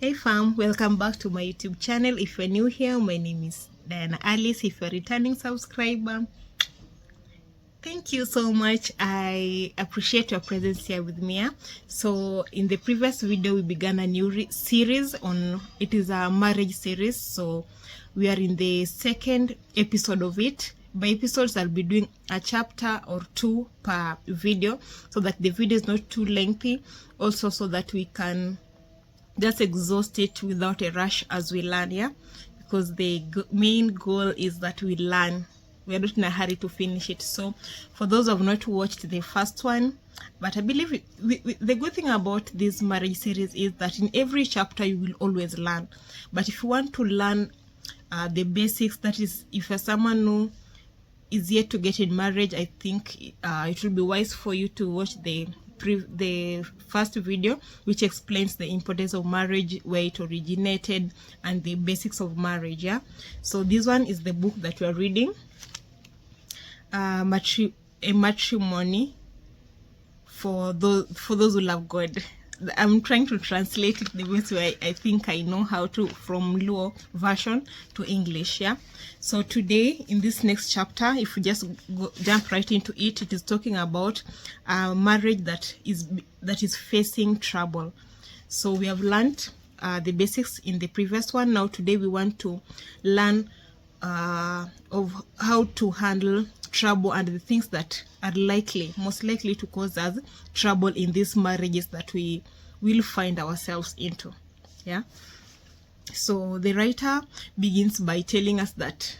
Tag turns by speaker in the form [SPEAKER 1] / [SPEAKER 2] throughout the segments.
[SPEAKER 1] Hey fam, welcome back to my YouTube channel. If you're new here, my name is Diana Alice. If you're a returning subscriber, thank you so much. I appreciate your presence here with me. So in the previous video, we began a new series on, it is a marriage series. So we are in the second episode of it. By episodes, I'll be doing a chapter or two per video so that the video is not too lengthy. Also so that we can just exhaust it without a rush as we learn, yeah, because the main goal is that we learn. We are not in a hurry to finish it. So for those who have not watched the first one, but I believe the good thing about this marriage series is that in every chapter you will always learn. But if you want to learn the basics, that is, if you're someone who is yet to get in marriage, I think it will be wise for you to watch the first video, which explains the importance of marriage, where it originated, and the basics of marriage. Yeah, so this one is the book that we are reading, a matrimony for those who love God. I'm trying to translate it the best way I think I know how to, from Luo version to English. Yeah, so today in this next chapter, if we just jump right into it, it is talking about a marriage that is facing trouble. So we have learned the basics in the previous one. Now today we want to learn of how to handle trouble and the things that are most likely to cause us trouble in these marriages that we will find ourselves into. Yeah, so the writer begins by telling us that,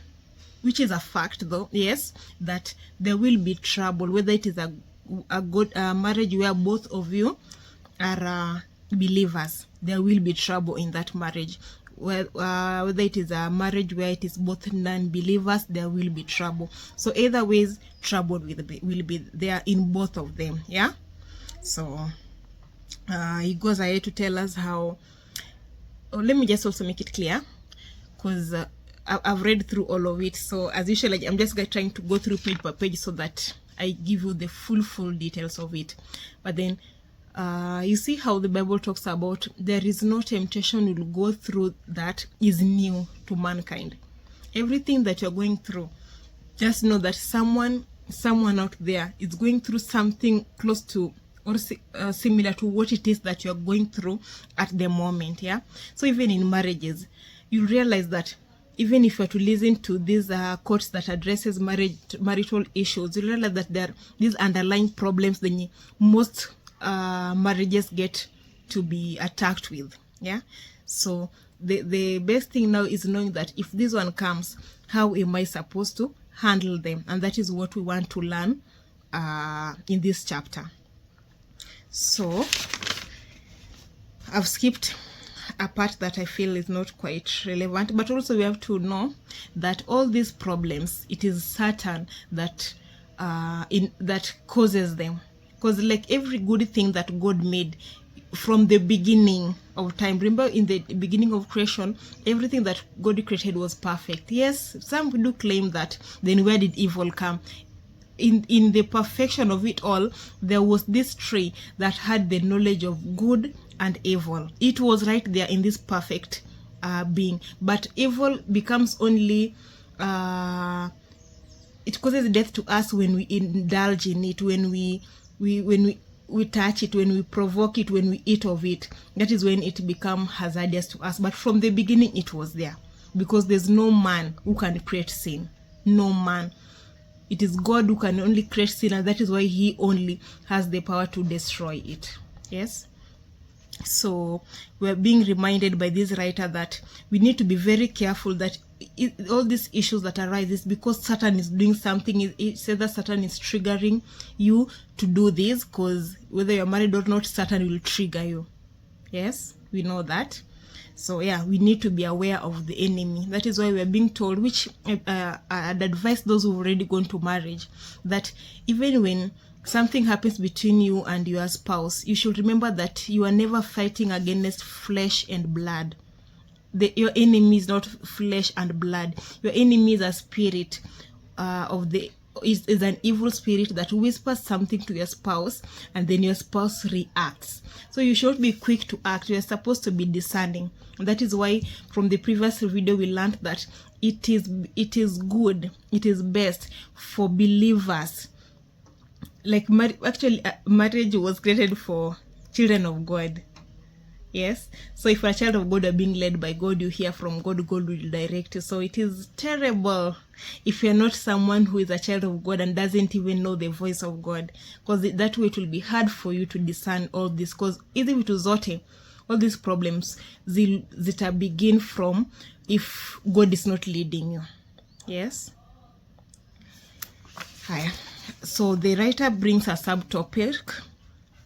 [SPEAKER 1] which is a fact though, yes, that there will be trouble, whether it is a good marriage where both of you are believers. There will be trouble in that marriage. Whether it is a marriage where it is both non-believers, there will be trouble. So either ways, trouble will be there in both of them. Yeah, so he goes ahead to tell us how. Let me just also make it clear, because I've read through all of it. So as usual, I'm just trying to go through page per page so that I give you the full details of it. But then you see how the Bible talks about there is no temptation you will go through that is new to mankind. Everything that you're going through, just know that someone out there is going through something close to or similar to what it is that you're going through at the moment. Yeah, so even in marriages, you realize that even if you're to listen to these quotes that addresses marital issues, you realize that there are these underlying problems that most marriages get to be attacked with. Yeah, so the best thing now is knowing that if this one comes, how am I supposed to handle them? And that is what we want to learn in this chapter. So I've skipped a part that I feel is not quite relevant, but also we have to know that all these problems, it is Satan that that causes them. Because like every good thing that God made from the beginning of time, remember in the beginning of creation, everything that God created was perfect. Yes, some do claim that, then where did evil come? In the perfection of it all, there was this tree that had the knowledge of good and evil. It was right there in this perfect being. But evil becomes only it causes death to us when we indulge in it, when we touch it, when we provoke it, when we eat of it. That is when it becomes hazardous to us. But from the beginning it was there, because there's no man who can create sin. No man. It is God who can only create sin, and that is why he only has the power to destroy it. Yes, so we're being reminded by this writer that we need to be very careful that all these issues that arise is because Satan is doing something. It says that Satan is triggering you to do this, because whether you're married or not, Satan will trigger you. Yes, we know that. So yeah, we need to be aware of the enemy. That is why we're being told, which I'd advise those who've already gone to marriage, that even when something happens between you and your spouse, you should remember that you are never fighting against flesh and blood. Your enemy is not flesh and blood. Your enemy is a spirit of the is an evil spirit that whispers something to your spouse, and then your spouse reacts. So you should be quick to act. You are supposed to be discerning. And that is why from the previous video we learned that it is good, it is best for believers. Like marriage was created for children of God. Yes, so if you're a child of God, are being led by God, you hear from God, God will direct you. So it is terrible if you're not someone who is a child of God and doesn't even know the voice of God, because that way it will be hard for you to discern all this, because either vitu zote, all these problems zita begin from if God is not leading you. Yes. Haya. So the writer brings a subtopic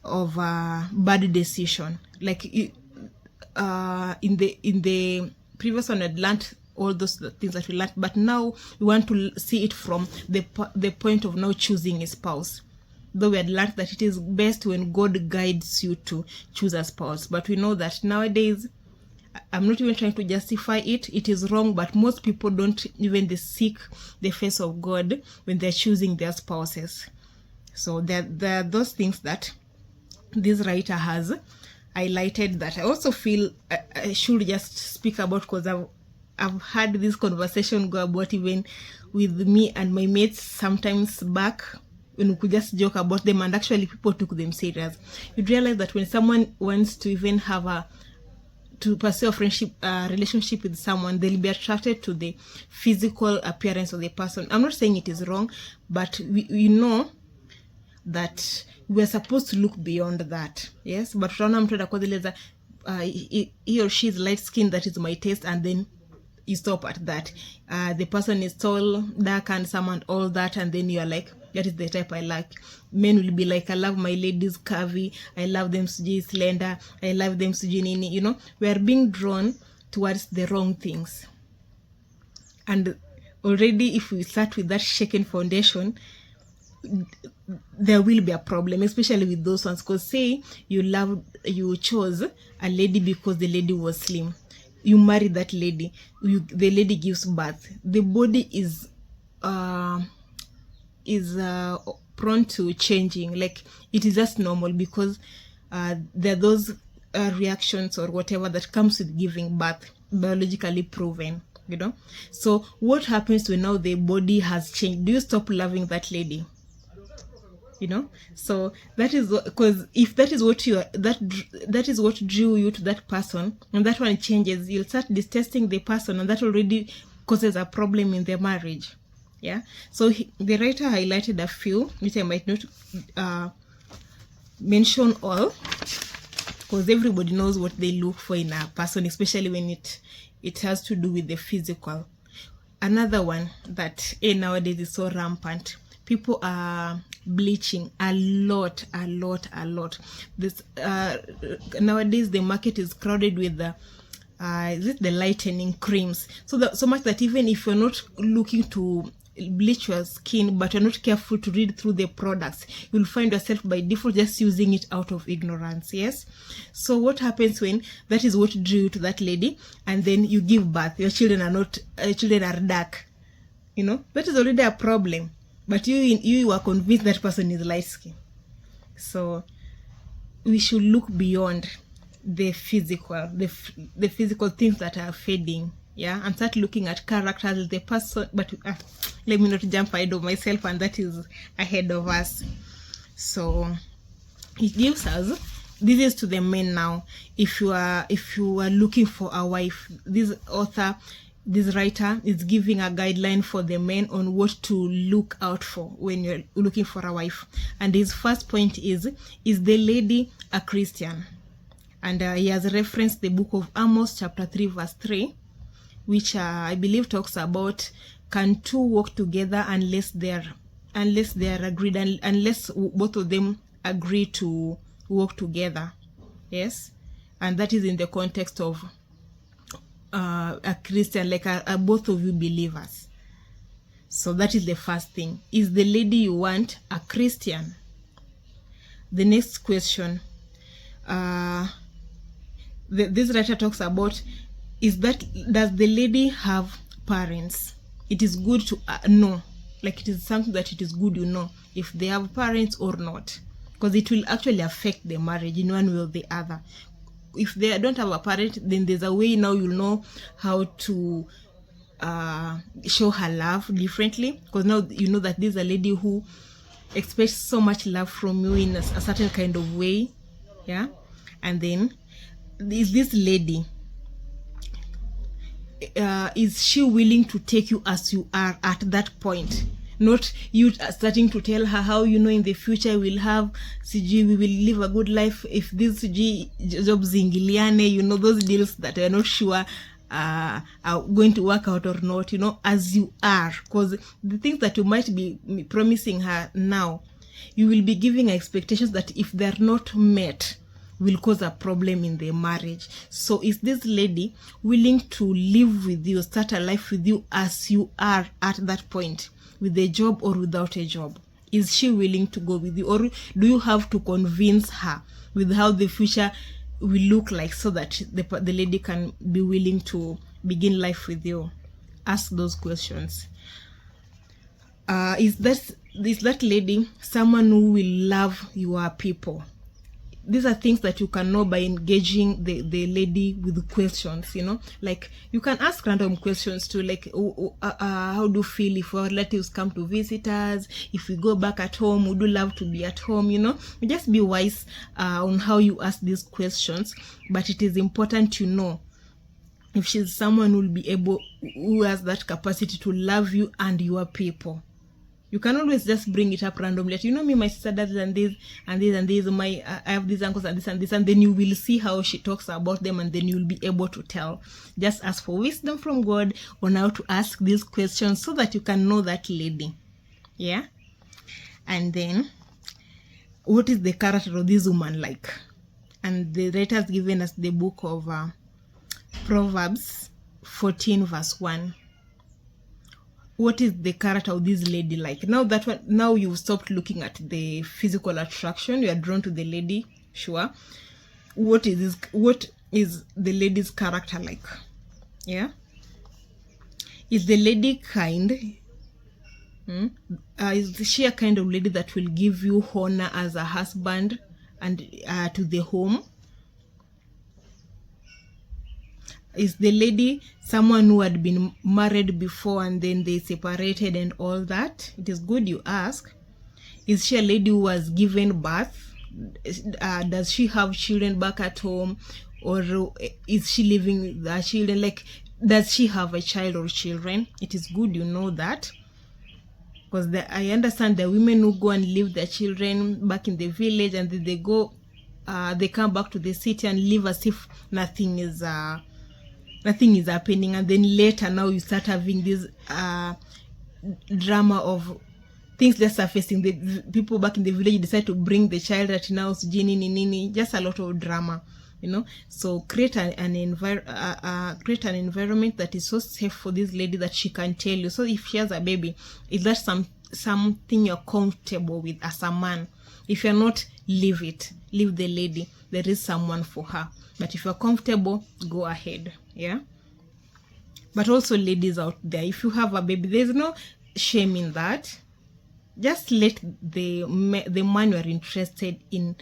[SPEAKER 1] of bad decision. Like in the previous one, I'd learned all those things that we learned, but now we want to see it from the point of now choosing a spouse. Though we had learned that it is best when God guides you to choose a spouse, but we know that nowadays, I'm not even trying to justify it, it is wrong, but most people don't even seek the face of God when they're choosing their spouses. So there are those things that this writer has highlighted that I also feel I should just speak about, because I've had this conversation go about even with me and my mates sometimes back, when we could just joke about them, and actually people took them serious. You'd realize that when someone wants to even have to pursue a friendship, relationship with someone, they'll be attracted to the physical appearance of the person. I'm not saying it is wrong, but we know that we are supposed to look beyond that. Yes, but he or she is light skinned, that is my taste, and then you stop at that. The person is tall, dark, handsome, and all that, and then you are like, that is the type I like. Men will be like, I love my ladies curvy, I love them slender, I love them nini. You know, we are being drawn towards the wrong things. And already, if we start with that shaken foundation, there will be a problem, especially with those ones. Because say you chose a lady because the lady was slim, you marry that lady, the lady gives birth, the body is prone to changing. Like, it is just normal, because there are those reactions or whatever that comes with giving birth, biologically proven, you know. So what happens when now the body has changed? Do you stop loving that lady? You know, so that is because if that is what you are, that is what drew you to that person, and that one changes, you'll start detesting the person, and that already causes a problem in the marriage. Yeah. So the writer highlighted a few, which I might not mention all, because everybody knows what they look for in a person, especially when it has to do with the physical. Another one that nowadays is so rampant. People are bleaching a lot. This nowadays the market is crowded with the lightening creams, so much that even if you're not looking to bleach your skin, but you're not careful to read through the products, you'll find yourself by default just using it out of ignorance. Yes. So what happens when that is what drew you to that lady, and then you give birth, your children are dark, you know, that is already a problem. But you are convinced that person is light skin. So we should look beyond the physical, the physical things that are fading, yeah, and start looking at characters, the person. But let me not jump ahead of myself, and that is ahead of us. So he gives us, this is to the men now. If you are looking for a wife, this writer is giving a guideline for the men on what to look out for when you're looking for a wife. And his first point is the lady a Christian? And he has referenced the book of Amos chapter 3 verse 3, which I believe talks about, can two walk together unless they are agreed, and unless both of them agree to work together. Yes. And that is in the context of a Christian, like both of you believers. So that is the first thing. Is the lady you want a Christian? The next question, this writer talks about, does the lady have parents? It is good to know, like it is something that it is good, if they have parents or not, because it will actually affect the marriage in one way or the other. If they don't have a parent, then there's a way now you'll know how to show her love differently, because now you know that this is a lady who expects so much love from you in a certain kind of way. Yeah. And then is this lady, is she willing to take you as you are at that point? Not you starting to tell her how in the future we'll have CG, we will live a good life if this CG jobs zingiliane, those deals that are not sure are going to work out or not, as you are. Because the things that you might be promising her now, you will be giving expectations that if they're not met, will cause a problem in the marriage. So is this lady willing to live with you, start a life with you as you are at that point, with a job or without a job? Is she willing to go with you, or do you have to convince her with how the future will look like so that the lady can be willing to begin life with you? Ask those questions. Is that lady someone who will love your people? These are things that you can know by engaging the lady with questions, like you can ask random questions too, like how do you feel if our relatives come to visit us? If we go back at home, would you love to be at home? Just be wise on how you ask these questions. But it is important to know if she's someone who has that capacity to love you and your people. You can always just bring it up randomly. Me, my sister does and this and this and this. I have these uncles and this and this, and then you will see how she talks about them, and then you'll be able to tell. Just ask for wisdom from God on how to ask these questions so that you can know that lady. Yeah. And then, what is the character of this woman like? And the writer has given us the book of Proverbs 14 verse 1. What is the character of this lady like? Now you've stopped looking at the physical attraction. You are drawn to the lady, sure. What is the lady's character like? Yeah. Is the lady kind? Is she a kind of lady that will give you honor as a husband and to the home? Is the lady someone who had been married before and then they separated and all that? It is good you ask. Is she a lady who was given birth? Does she have children back at home? Or is she living with her children? Like, does she have a child or children? It is good you know that. Because I understand the women who go and leave their children back in the village, and then they come back to the city and live as if nothing is happening, and then later now you start having this drama of things just surfacing. The people back in the village decide to bring the child at now, just a lot of drama, So create an environment that is so safe for this lady that she can tell you. So if she has a baby, is that something you're comfortable with as a man? If you're not, leave the lady. There is someone for her. But if you're comfortable, go ahead. Yeah. But also, ladies out there, if you have a baby, there's no shame in that. Just let the man you are interested in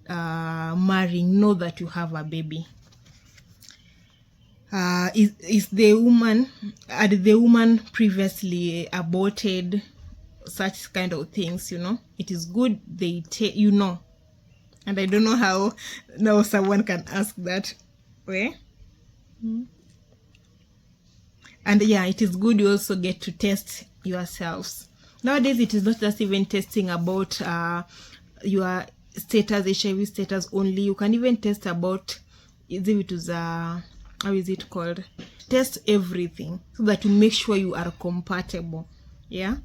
[SPEAKER 1] marrying know that you have a baby. Is the woman, had the woman previously aborted? Such kind of things, it is good they and I don't know how now someone can ask that way. And yeah, it is good you also get to test yourselves. Nowadays, it is not just even testing about your status, HIV status only. You can even test about, how is it called? Test everything so that you make sure you are compatible. Yeah.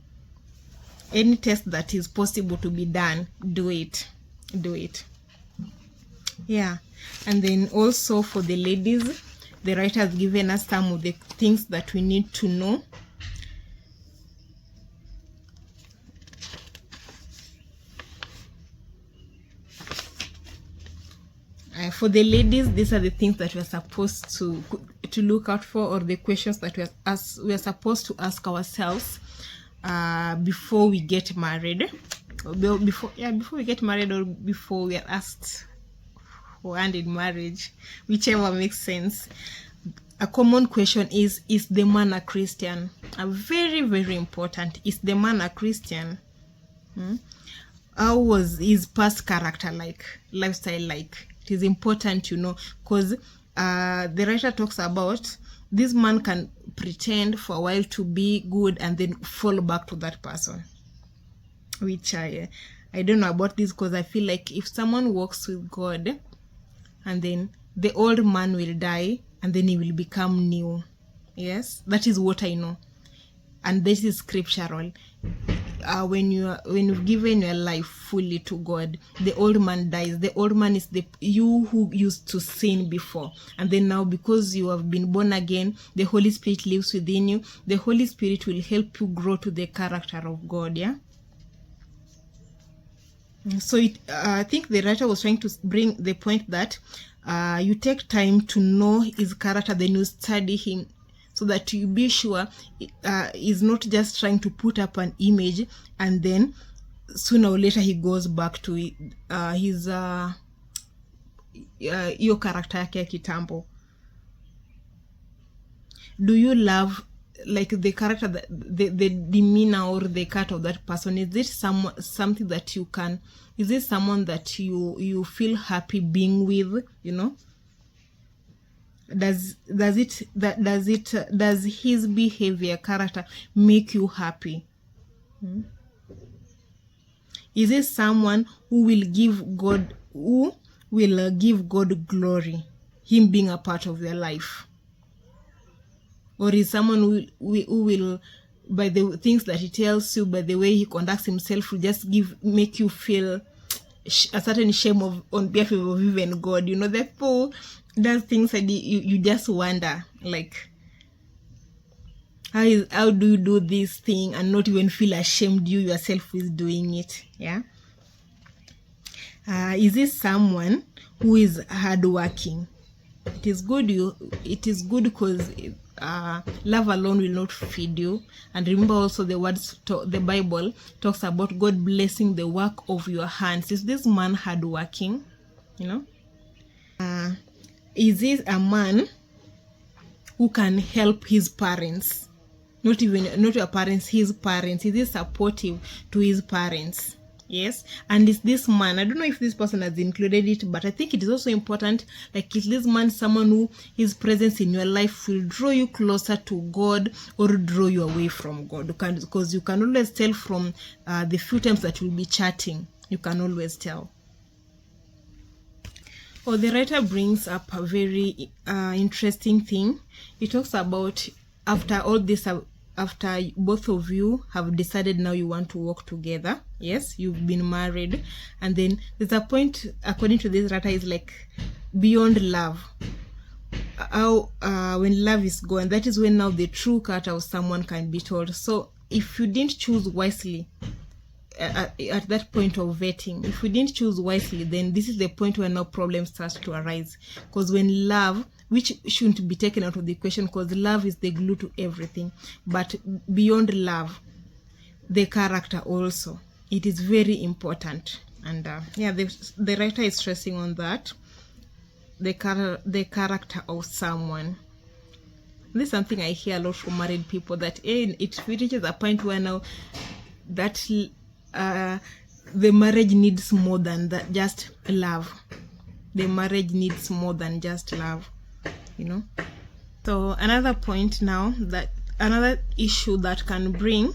[SPEAKER 1] Any test that is possible to be done, do it. Yeah. And then also for the ladies, the writer has given us some of the things that we need to know. For the ladies, these are the things that we are supposed to look out for, or the questions that we are supposed to ask ourselves before we get married, before we get married, or before we are asked for hand in marriage, whichever makes sense. A common question is the man a Christian? A very, very important. Is the man a Christian? How was his past character like, lifestyle like? It is important to know, because the writer talks about this man can pretend for a while to be good and then fall back to that person, which I don't know about this, because I feel like if someone walks with God and then the old man will die and then he will become new. Yes, that is what I know, and this is scriptural. When you've given your life fully to God, the old man dies. The old man is you who used to sin before, and then now, because you have been born again, the Holy Spirit lives within you. The Holy Spirit will help you grow to the character of God. Yeah. So I think the writer was trying to bring the point that you take time to know his character, then you study him, so that you be sure he's not just trying to put up an image and then sooner or later he goes back to his your character yake ya kitambo. Do you love, like, the character, the demeanor or the character of that person? Is it something that you can, is it someone that you feel happy being with, you know? Does his behavior, character, make you happy? Is it someone who will give God glory, him being a part of your life? Or is someone who will, by the things that he tells you, by the way he conducts himself, will just make you feel a certain shame on behalf of even God? You know, the people does things that you just wonder, like, how do you do this thing and not even feel ashamed you yourself is doing it? Yeah. Is this someone who is hardworking? It is good because love alone will not feed you. And remember also the words, the Bible talks about God blessing the work of your hands. Is this man hardworking? You know, is this a man who can help his parents? Not your parents, his parents. Is he supportive to his parents? Yes. And is this man, I don't know if this person has included it, but I think it is also important, like, is this man someone who his presence in your life will draw you closer to God or draw you away from God? Because you can always tell from the few times that you'll be chatting. You can always tell. Oh, the writer brings up a very interesting thing. He talks about, after all this, after both of you have decided now you want to work together, yes, you've been married, and then there's a point, according to this writer, is like beyond love. How when love is gone, that is when now the true character of someone can be told. So if you didn't choose wisely at that point of vetting, if you didn't choose wisely, then this is the point where now problems start to arise. Because when love, which shouldn't be taken out of the equation, because love is the glue to everything, but beyond love, the character also, it is very important. And yeah, the writer is stressing on that, the character of someone. This is something I hear a lot from married people, that it reaches a point where now that the marriage needs more than that, just love. The marriage needs more than just love, you know. So another point now, that another issue that can bring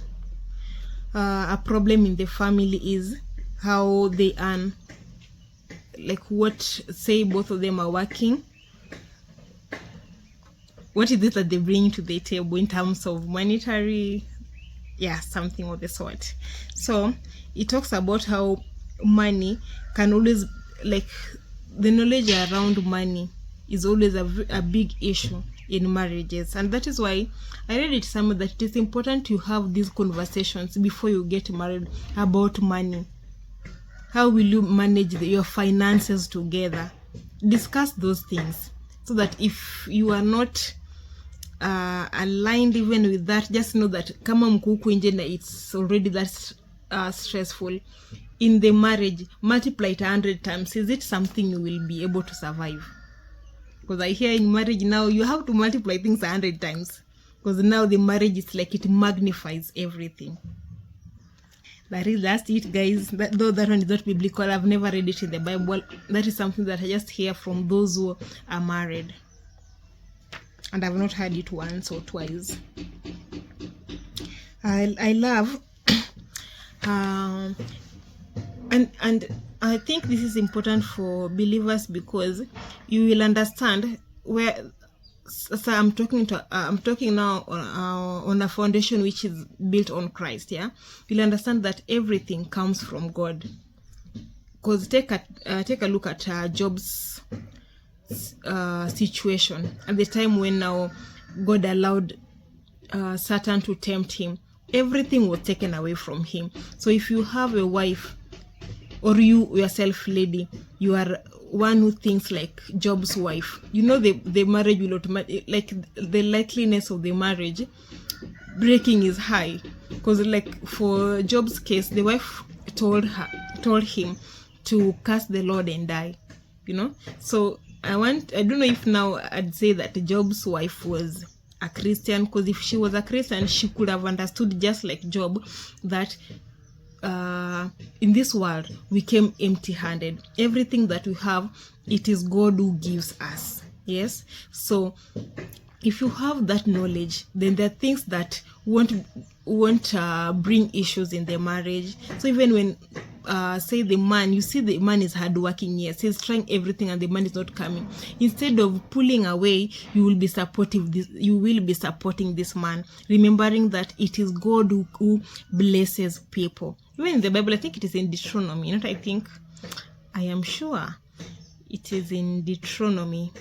[SPEAKER 1] a problem in the family is how they earn. Like, what, say both of them are working, what is it that they bring to the table in terms of monetary, yeah, something of the sort. So it talks about how money can always, like, the knowledge around money is always a big issue in marriages. And that is why I read it somewhere that it is important to have these conversations before you get married about money. How will you manage your finances together? Discuss those things, so that if you are not aligned even with that, just know that kama mko huku nje na it's already that stressful, in the marriage, multiply it 100 times. Is it something you will be able to survive? Because I hear in marriage now you have to multiply things 100 times, because now the marriage is like it magnifies everything. That's it, guys. Though that one is not biblical, I've never read it in the Bible. That is something that I just hear from those who are married, and I've not heard it once or twice. I love and I think this is important for believers, because you will understand where. So I'm talking now on a foundation which is built on Christ. Yeah, you'll understand that everything comes from God. Because take a look at Job's situation at the time when now God allowed Satan to tempt him. Everything was taken away from him. So if you have a wife, or you yourself, lady, you are one who thinks like Job's wife, you know the marriage will automatically, like the likeliness of the marriage breaking is high. Because like for Job's case, the wife told him to curse the Lord and die, you know. So I don't know if now I'd say that Job's wife was a Christian, because if she was a Christian, she could have understood, just like Job, that in this world we came empty-handed. Everything that we have, it is God who gives us. Yes, so if you have that knowledge, then there are things that won't bring issues in the marriage. So even when say the man, you see the man is hardworking, yes, he's trying everything and the man is not coming, instead of pulling away, you will be supporting this man, remembering that it is God who blesses people. Even in the Bible, I think it is in Deuteronomy, I am sure it is in Deuteronomy,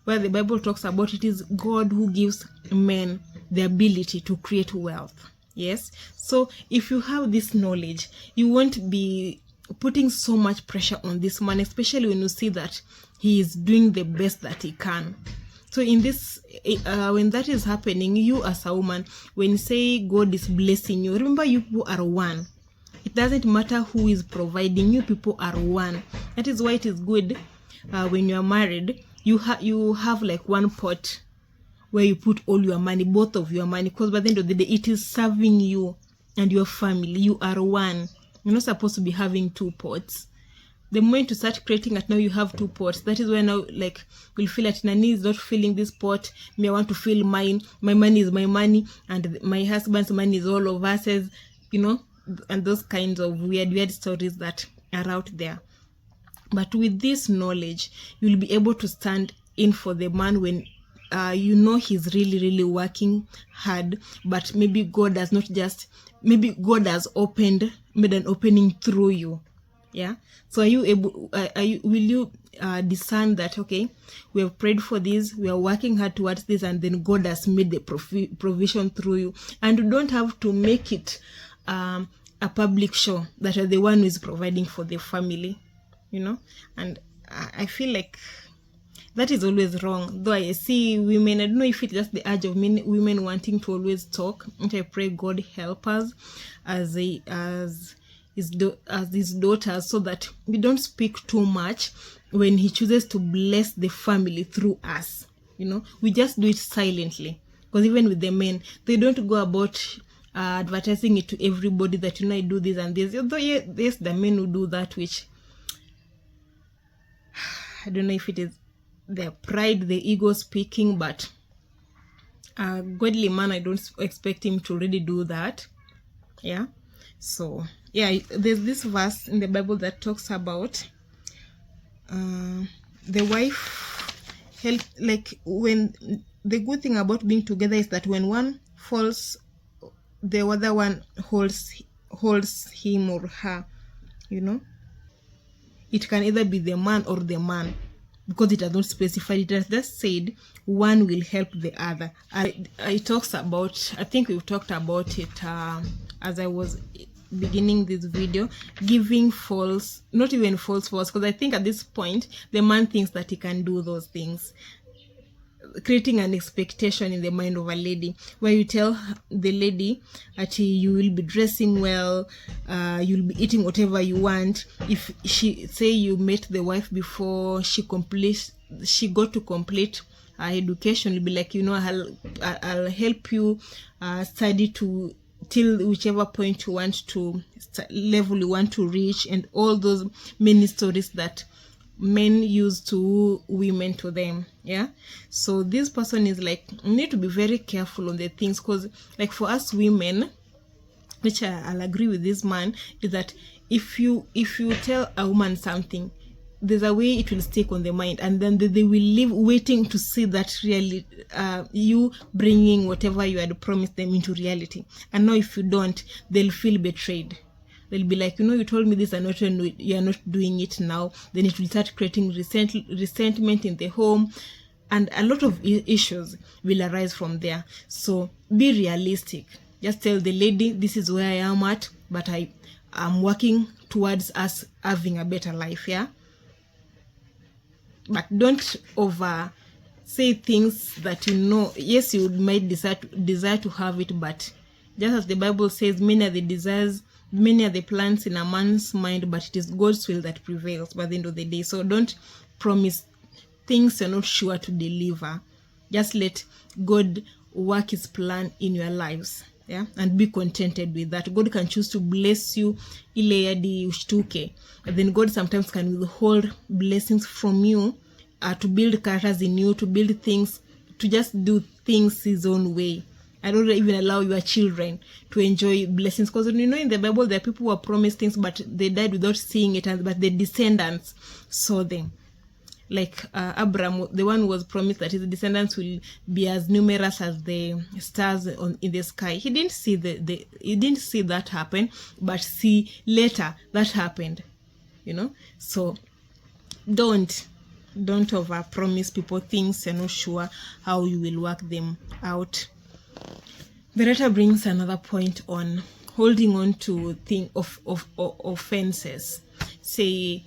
[SPEAKER 1] where the Bible talks about it is God who gives men the ability to create wealth. Yes, so if you have this knowledge, you won't be putting so much pressure on this man, especially when you see that he is doing the best that he can. So in this, when that is happening, you as a woman, when you say God is blessing you, remember you people are one. It doesn't matter who is providing, you people are one. That is why it is good when you are married, you have like one pot where you put all your money, both of your money, because by the end of the day, it is serving you and your family. You are one. You're not supposed to be having two pots. The moment you start creating it, now you have two pots. That is when now, like, you'll feel that Nani is not feeling this pot. Me, I want to feel mine. My money is my money, and my husband's money is all of us, you know, and those kinds of weird stories that are out there. But with this knowledge, you'll be able to stand in for the man when you know he's really working hard, but maybe God has not just, maybe God has made an opening through you. Yeah, so are you able, will you discern that, okay, we have prayed for this, we are working hard towards this, and then God has made the provision through you, and you don't have to make it a public show that you're the one who is providing for the family, you know. And I feel like that is always wrong. Though I see women, I don't know if it's just the urge of women wanting to always talk. And I pray God help us as his daughters, so that we don't speak too much when he chooses to bless the family through us. You know, we just do it silently. Because even with the men, they don't go about advertising it to everybody that, you know, I do this and this. Although yes, the men who do that, which I don't know if it is their pride, the ego speaking, but a godly man, I don't expect him to really do that. Yeah, so yeah, there's this verse in the Bible that talks about the wife help, like, when the good thing about being together is that when one falls, the other one holds him or her, you know. It can either be the man or the man, because it has not specified. It has just said one will help the other. It talks about, I think we've talked about it as I was beginning this video, giving false, not even false, because I think at this point the man thinks that he can do those things. creating an expectation in the mind of a lady, where you tell the lady that you will be dressing well, you'll be eating whatever you want. If she say you met the wife before she got to complete her education, you'll be like, I'll help you study to till whichever point you want to level you want to reach, and all those many stories that men use to woo women to them. Yeah, so this person is like, you need to be very careful on the things, because like for us women, which I'll agree with this man, is that if you tell a woman something, there's a way it will stick on the mind, and then they will live waiting to see that really you bringing whatever you had promised them into reality. And now if you don't, they'll feel betrayed. They'll be like, you told me this, and you're not doing it now. Then it will start creating resentment in the home, and a lot of issues will arise from there. So be realistic. Just tell the lady, this is where I am at, but I'm working towards us having a better life. Yeah, but don't over say things that yes, you might desire to have it, but just as the Bible says, many are the plans in a man's mind, but it is God's will that prevails by the end of the day. So don't promise things you're not sure to deliver. Just let God work his plan in your lives. Yeah, and be contented with that. God can choose to bless you ile hadi ushtuke, and then God sometimes can withhold blessings from you to build characters in you, to build things, to just do things his own way. I don't even allow your children to enjoy blessings, because in the Bible there are people who are promised things but they died without seeing it, but the descendants saw them. Like Abraham, the one who was promised that his descendants will be as numerous as the stars in the sky. He didn't see he didn't see that happen, but see later that happened. So don't over promise people things you're not sure how you will work them out. The letter brings another point on holding on to offenses. Say,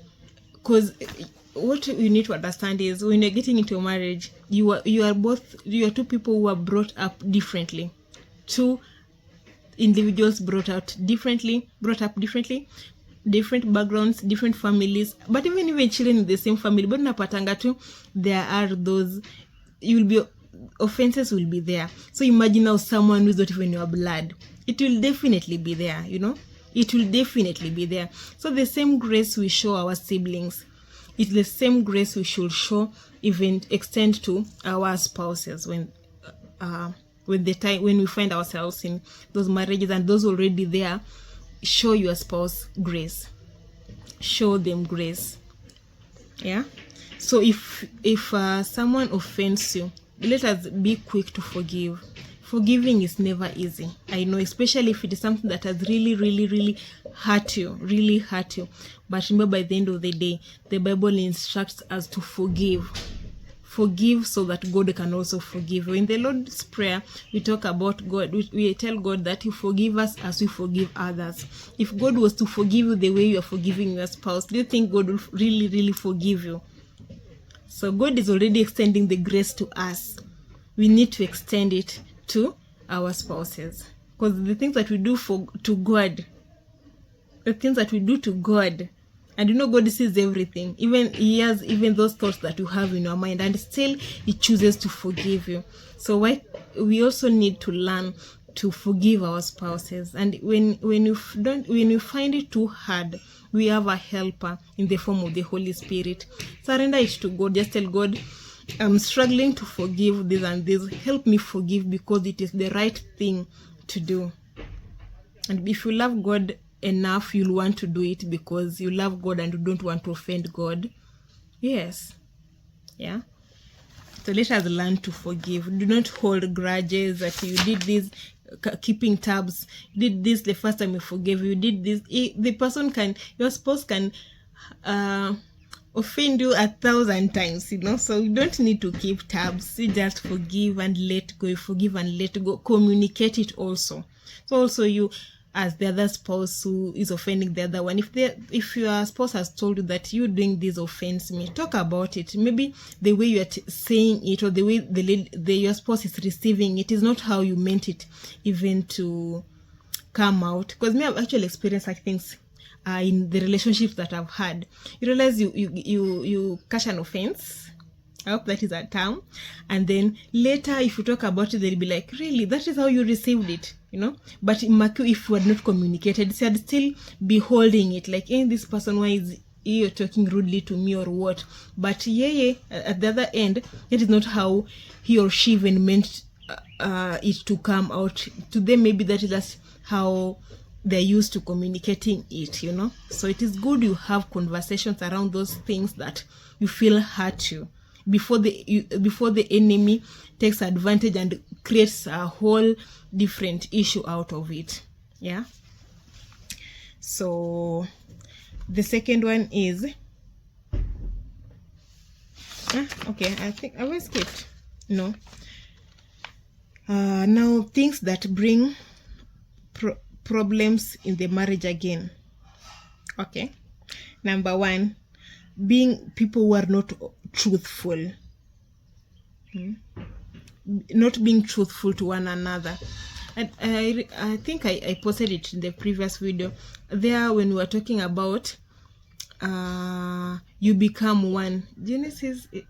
[SPEAKER 1] because what you need to understand is, when you're getting into a marriage, you are two people who are brought up differently, two individuals brought up differently, different backgrounds, different families, but even children in the same family. But napatanga tu, there are those, offenses will be there. So imagine now someone who's not even your blood. It will definitely be there, It will definitely be there. So the same grace we show our siblings, it's the same grace we should show, even extend to our spouses when we find ourselves in those marriages, and those already there. Show your spouse grace. Show them grace. Yeah. So if someone offends you, let us be quick to forgive. Forgiving is never easy. I know, especially if it is something that has really, really, really hurt you. But remember, by the end of the day, the Bible instructs us to forgive. Forgive so that God can also forgive you. In the Lord's Prayer, we talk about God. We tell God that you forgive us as we forgive others. If God was to forgive you the way you are forgiving your spouse, do you think God will really, really forgive you? So God is already extending the grace to us. We need to extend it to our spouses, because the things that we do to God, and God sees everything. Even he has even those thoughts that you have in your mind, and still he chooses to forgive you. So we also need to learn to forgive our spouses. And when you find it too hard, we have a helper in the form of the Holy Spirit. Surrender it to God. Just tell God, I'm struggling to forgive this and this. Help me forgive, because it is the right thing to do. And if you love God enough, you'll want to do it because you love God and you don't want to offend God. Yes. Yeah. So let us learn to forgive. Do not hold grudges that you did this, keeping tabs. You did this the first time, you forgave. You did this. Your spouse can offend you 1,000 times, so you don't need to keep tabs. You just forgive and let go. You forgive and let go. Communicate it also. So also as the other spouse who is offending the other one. If your spouse has told you that you doing this offends me, talk about it. Maybe the way you are saying it, or the way your spouse is receiving it, is not how you meant it even to come out. Because me, I've actually experienced like things in the relationships that I've had. You realize you catch an offense. I hope that is a term. And then later, if you talk about it, they'll be like, really, that is how you received it, you know? But if you had not communicated, you had still be holding it, like, hey, this person, why is you're talking rudely to me or what? But at the other end, it is not how he or she even meant it to come out. To them, maybe that is just how they're used to communicating it, you know? So it is good you have conversations around those things that you feel hurt you, before the enemy takes advantage and creates a whole different issue out of it. Yeah. So the second one is okay, I think I will skip. No. Now things that bring problems in the marriage again. Okay. Number one, being people who are not truthful. Not being truthful to one another. I think I posted it in the previous video there when we were talking about you become one. Genesis is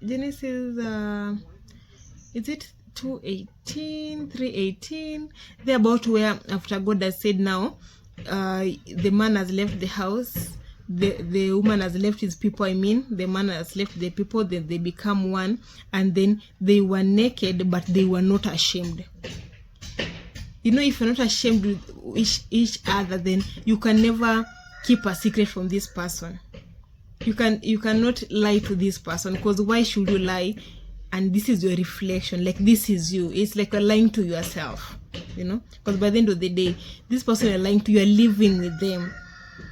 [SPEAKER 1] it 3:18 there, about where after God has said now the man has left the house, the woman has left his people, the man has left the people, then they become one, and then they were naked but they were not ashamed. You know, if you're not ashamed with each other, then you can never keep a secret from this person. You cannot lie to this person, because why should you lie? And this is your reflection, like this is you. It's like you're lying to yourself, you know, because by the end of the day, this person you're lying to, you're living with them,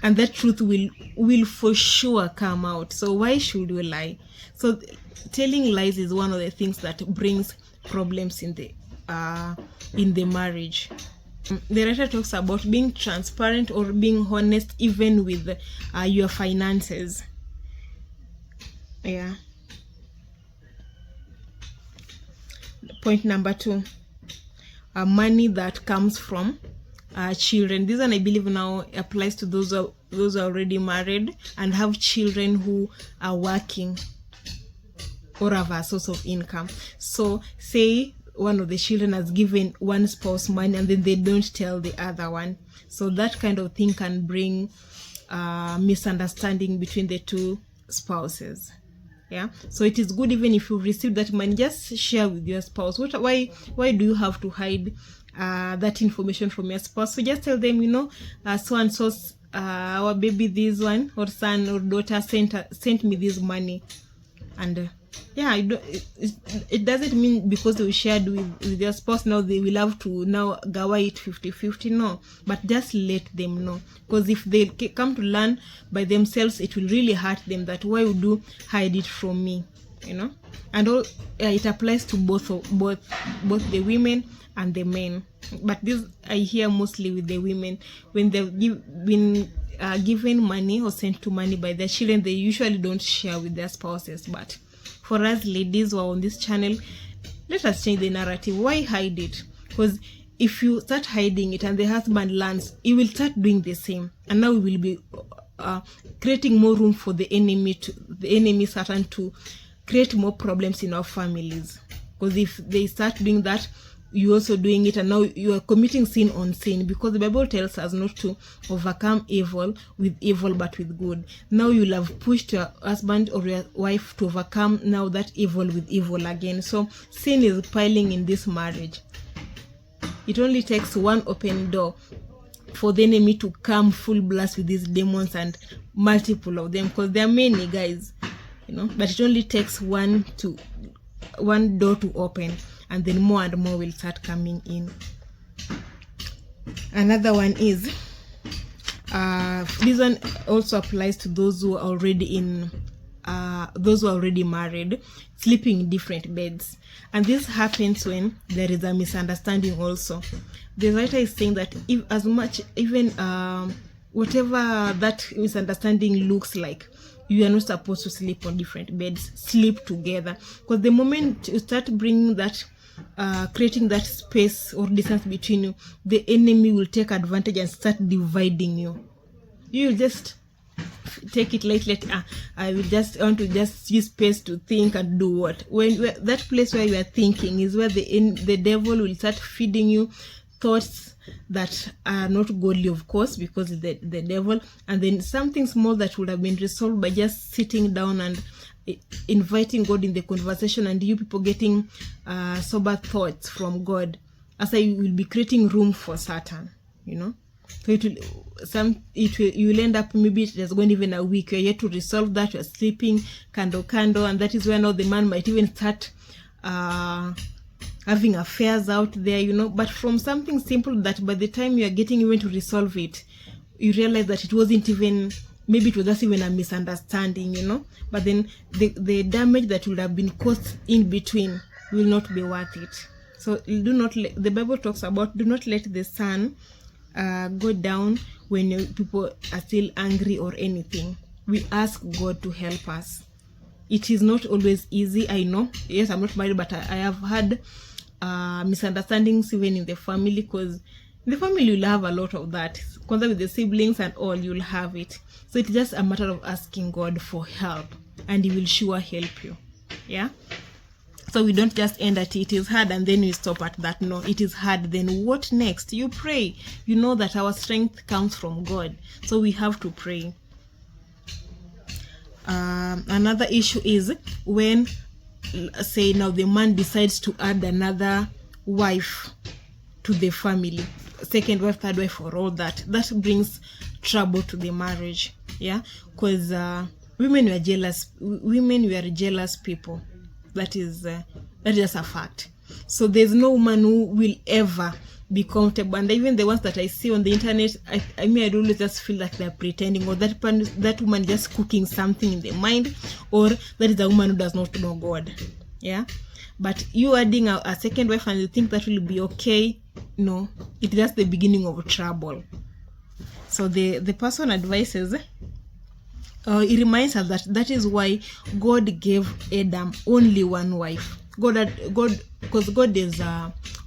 [SPEAKER 1] and that truth will for sure come out. So why should you lie? So telling lies is one of the things that brings problems in the marriage. The writer talks about being transparent or being honest even with your finances. Yeah. Point number 2, money that comes from children. This one I believe now applies to those who are already married and have children who are working or have a source of income. So say one of the children has given one spouse money and then they don't tell the other one. So that kind of thing can bring misunderstanding between the two spouses. Yeah, so it is good even if you receive that money, just share with your spouse. Why do you have to hide that information from your spouse? So just tell them, you know, so and so, our baby, this one, or son or daughter sent me this money, and yeah, it doesn't mean because they shared with their spouse now they will have to now gawa it 50-50. No, but just let them know, because if they come to learn by themselves, it will really hurt them. That why would you hide it from me, you know? And it applies to both the women and the men, but this I hear mostly with the women. When they've been given money or sent to money by their children, they usually don't share with their spouses. But for us ladies who are on this channel, let us change the narrative. Why hide it? Because if you start hiding it and the husband learns, he will start doing the same, and now we will be creating more room for the enemy Satan to create more problems in our families. Because if they start doing that, you're also doing it, and now you are committing sin on sin, because the Bible tells us not to overcome evil with evil but with good. Now you'll have pushed your husband or your wife to overcome now that evil with evil again. So sin is piling in this marriage. It only takes one open door for the enemy to come full blast with these demons, and multiple of them, because there are many, guys, you know, but it only takes one door to open, and then more and more will start coming in. Another one is this one also applies to those who are already in those who are already married sleeping in different beds. And this happens when there is a misunderstanding also. The writer is saying that if as much, even whatever that misunderstanding looks like, you are not supposed to sleep on different beds. Sleep together, because the moment you start bringing that creating that space or distance between you, the enemy will take advantage and start dividing you. You just take it lightly. I will just want to just use space to think and do what. When that place where you are thinking is where the devil will start feeding you thoughts that are not godly, of course, because it's the devil. And then something small that would have been resolved by just sitting down and inviting God in the conversation, and you people getting sober thoughts from God, as you will be creating room for Satan, you know. So you will end up, maybe there's going even a week, you're yet to resolve that, you're sleeping candle, and that is where now the man might even start having affairs out there, you know. But from something simple that by the time you are getting even to resolve it, you realize that it wasn't even, maybe it was just even a misunderstanding, you know. But then the damage that would have been caused in between will not be worth it. So do not the Bible talks about, do not let the sun go down when people are still angry or anything. We ask God to help us. It is not always easy, I know. Yes, I'm not married, but I have had misunderstandings even in the family, because in the family you'll have a lot of that. Because with the siblings and all, you'll have it. So it's just a matter of asking God for help, and He will sure help you. Yeah. So we don't just end at it is hard and then we stop at that. No, it is hard. Then what next? You pray. You know that our strength comes from God. So we have to pray. Another issue is when, say now the man decides to add another wife to the family, second wife, third wife, or all that. That brings trouble to the marriage. Yeah, because women were jealous. Women were jealous people. That is just a fact. So there's no woman who will ever be comfortable. And even the ones that I see on the internet, I mean, I always just feel like they're pretending, or that woman just cooking something in their mind, or that is a woman who does not know God. Yeah. But you adding a second wife and you think that will be okay, no, it's just the beginning of trouble. So the person advises, it reminds us that is why God gave Adam only one wife. Because God is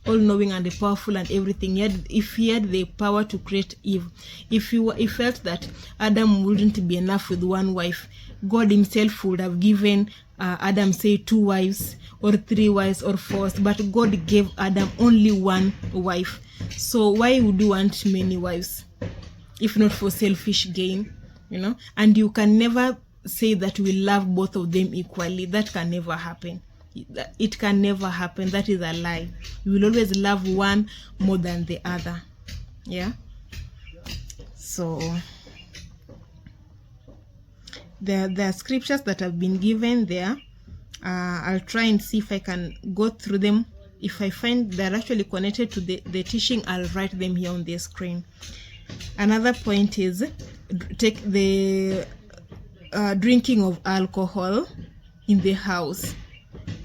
[SPEAKER 1] all-knowing and powerful and everything. If he had the power to create Eve, if he felt that Adam wouldn't be enough with one wife, God himself would have given Adam, say, 2 wives or 3 wives or 4. But God gave Adam only one wife. So why would you want many wives if not for selfish gain? You know, and you can never say that we love both of them equally. That can never happen. It can never happen. That is a lie. You will always love one more than the other. Yeah. So there are scriptures that have been given there. I'll try and see if I can go through them. If I find they're actually connected to the teaching, I'll write them here on the screen. Another point is, take the drinking of alcohol in the house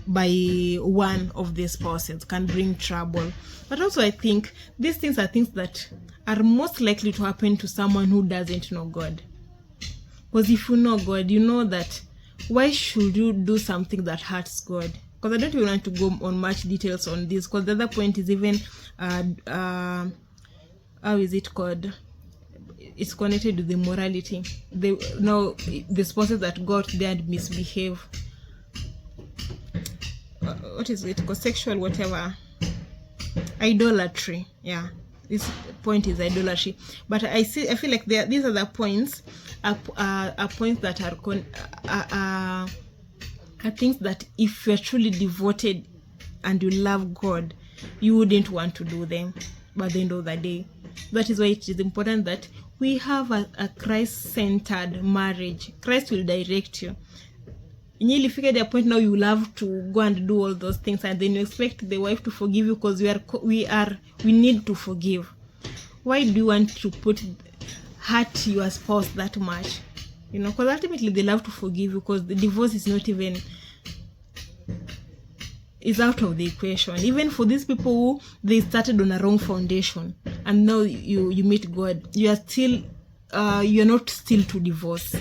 [SPEAKER 1] by one of the spouses can bring trouble. But also I think these things are things that are most likely to happen to someone who doesn't know God. Because if you know God, you know that why should you do something that hurts God? Because I don't even want to go on much details on this, because the other point is even how is it called? It's connected to the morality. The spouses that go out there and misbehave. What is it called? Sexual whatever. Idolatry. Yeah. This point is idolatry. But I feel like these are the points. Are points that are things that if you're truly devoted and you love God, you wouldn't want to do them by the end of the day. That is why it is important that we have a Christ-centered marriage. Christ will direct you. You figure the point now you love to go and do all those things, and then you expect the wife to forgive you because we need to forgive. Why do you want to hurt your spouse that much? you know, because ultimately they love to forgive you, because the divorce is not even, is out of the equation. Even for these people who they started on a wrong foundation, and now you meet God, you are still you're not still to divorce.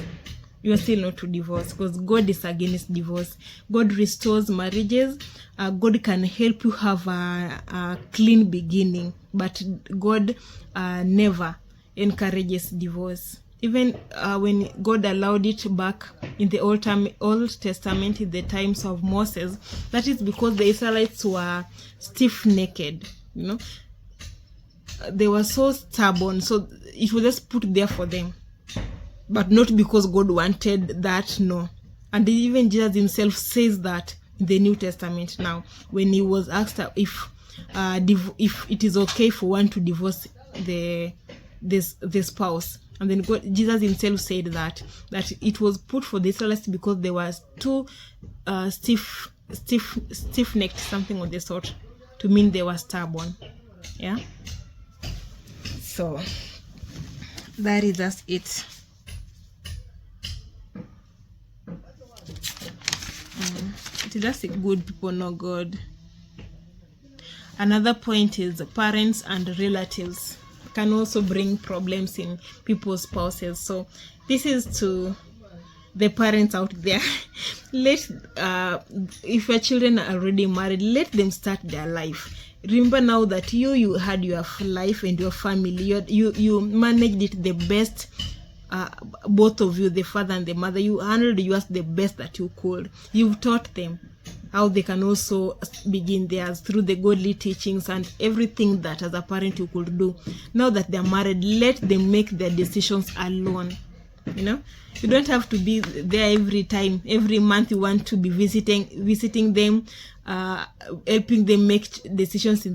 [SPEAKER 1] You are still not to divorce, because God is against divorce. God restores marriages. God can help you have a clean beginning, but God never encourages divorce. Even when God allowed it back in the Old Testament, in the times of Moses, that is because the Israelites were stiff-necked, you know. They were so stubborn, so it was just put there for them, but not because God wanted that, no. And even Jesus himself says that in the New Testament now, when he was asked if it is okay for one to divorce the spouse. And then Jesus himself said that it was put for the Israelites because they were too stiff-necked, something of the sort, to mean they were stubborn. Yeah. So that is just it. It is just good people know God. Another point is parents and relatives can also bring problems in people's spouses. So this is to the parents out there. If your children are already married, let them start their life. Remember now that you had your life and your family. You managed it the best. Both of you, the father and the mother, you handled yours the best that you could. You've taught them how they can also begin theirs through the godly teachings and everything that as a parent you could do. Now that they're married, let them make their decisions alone. You know, you don't have to be there every time. Every month you want to be visiting them, helping them make decisions in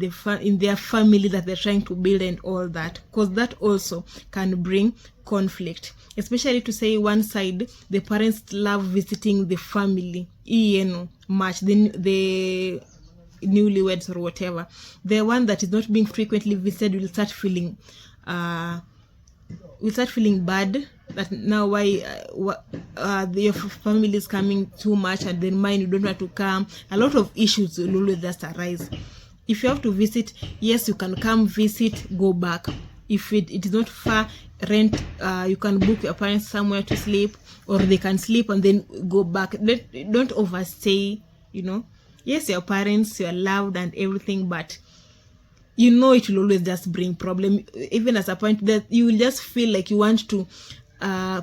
[SPEAKER 1] their family that they're trying to build and all that, because that also can bring conflict. Especially to say one side, the parents love visiting the family, much, the newlyweds or whatever. The one that is not being frequently visited will start feeling bad, that now why your family is coming too much, and then mine, you don't want to come. A lot of issues will always just arise. If you have to visit, yes, you can come visit, go back. If it is not far, rent, you can book your parents somewhere to sleep, or they can sleep and then go back. Don't overstay, you know. Yes, your parents, you are loved and everything, but you know it will always just bring problem. Even as a point that you will just feel like you want to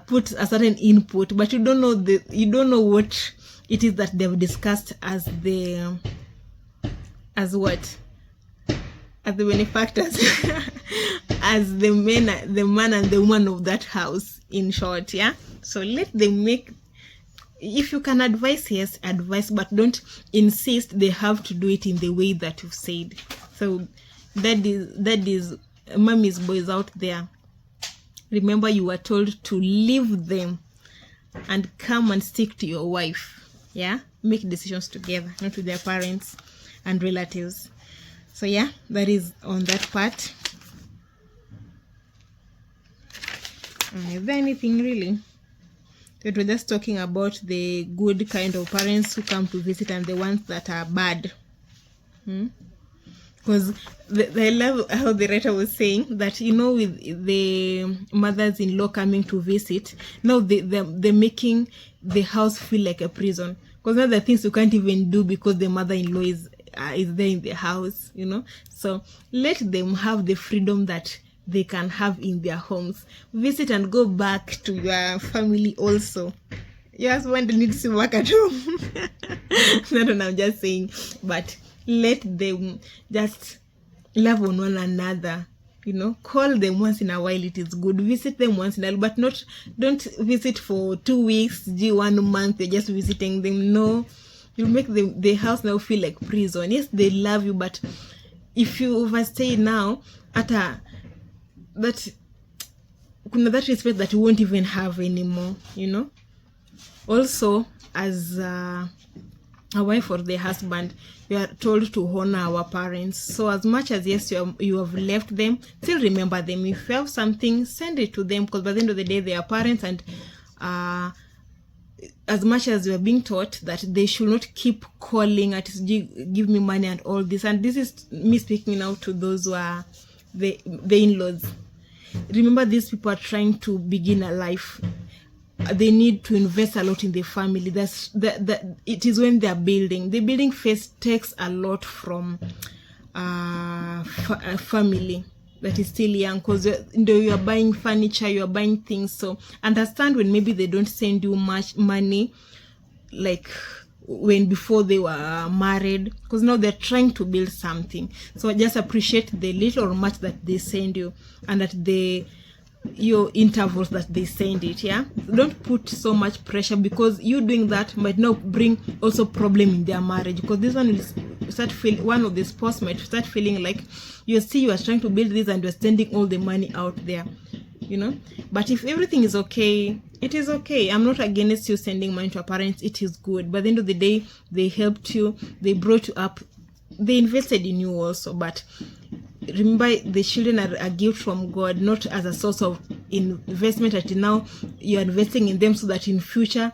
[SPEAKER 1] put a certain input, but you don't know what it is that they've discussed as the benefactors, as the man and the woman of that house, in short. Yeah. So let them make. If you can advise, yes, advise, but don't insist they have to do it in the way that you've said. So that is mommy's boys out there. Remember, you were told to leave them and come and stick to your wife. Yeah, make decisions together, not with their parents and relatives. So yeah, that is on that part. Is there anything really? That we're just talking about the good kind of parents who come to visit and the ones that are bad. Because I love how the writer was saying that, you know, with the mothers-in-law coming to visit, now they're making the house feel like a prison. Because now there are things you can't even do because the mother-in-law is there in the house, you know. So let them have the freedom that they can have in their homes. Visit and go back to your family also. Your husband needs to work at home. No, I'm just saying. But let them just love on one another. You know, call them once in a while. It is good. Visit them once in a while, but don't visit for 2 weeks, 1 month. You're just visiting them. No, you make the house now feel like prison. Yes, they love you, but if you overstay now, that respect that you won't even have anymore, you know. Also, as a wife or the husband, we are told to honor our parents. So as much as, yes, you have left them, still remember them. If you have something, send it to them, because by the end of the day, they are parents, and as much as we are being taught that they should not keep calling at give me money and all this. And this is me speaking now to those who are the in-laws. Remember, these people are trying to begin a life. They need to invest a lot in the family. It is when they are building. The building phase takes a lot from a family that is still young, because you are buying furniture, you are buying things. So understand when maybe they don't send you much money like when before they were married, because now they're trying to build something. So just appreciate the little or much that they send you, and at your intervals that they send it. Yeah, don't put so much pressure, because you doing that might now bring also problem in their marriage, because this one will start feeling, one of the spouse might start feeling like you are trying to build this and you're sending all the money out there, you know. But if everything is okay, it is okay. I'm not against you sending money to your parents. It is good, but at the end of the day, they helped you, they brought you up, they invested in you also. But remember, the children are a gift from God, not as a source of investment that now you're investing in them so that in future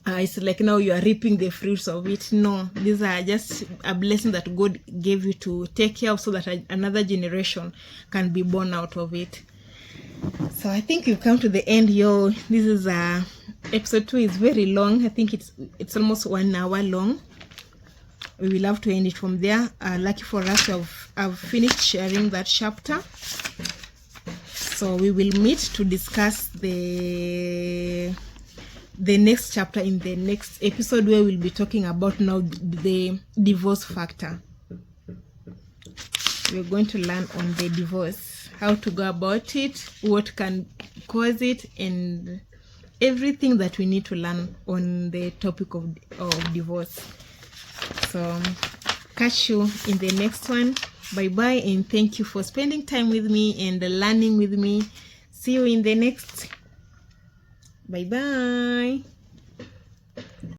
[SPEAKER 1] it's like now you are reaping the fruits of it. No, these are just a blessing that God gave you to take care of, so that another generation can be born out of it. So I think we've come to the end, yo. This is episode 2 is very long. I think it's almost 1 hour long. We will have to end it from there. Lucky for us, I've finished sharing that chapter. So we will meet to discuss the next chapter in the next episode, where we'll be talking about now the divorce factor. We're going to learn on the divorce, how to go about it, what can cause it, and everything that we need to learn on the topic of divorce. So catch you in the next one. Bye bye, and thank you for spending time with me and learning with me. See you in the next. Bye bye.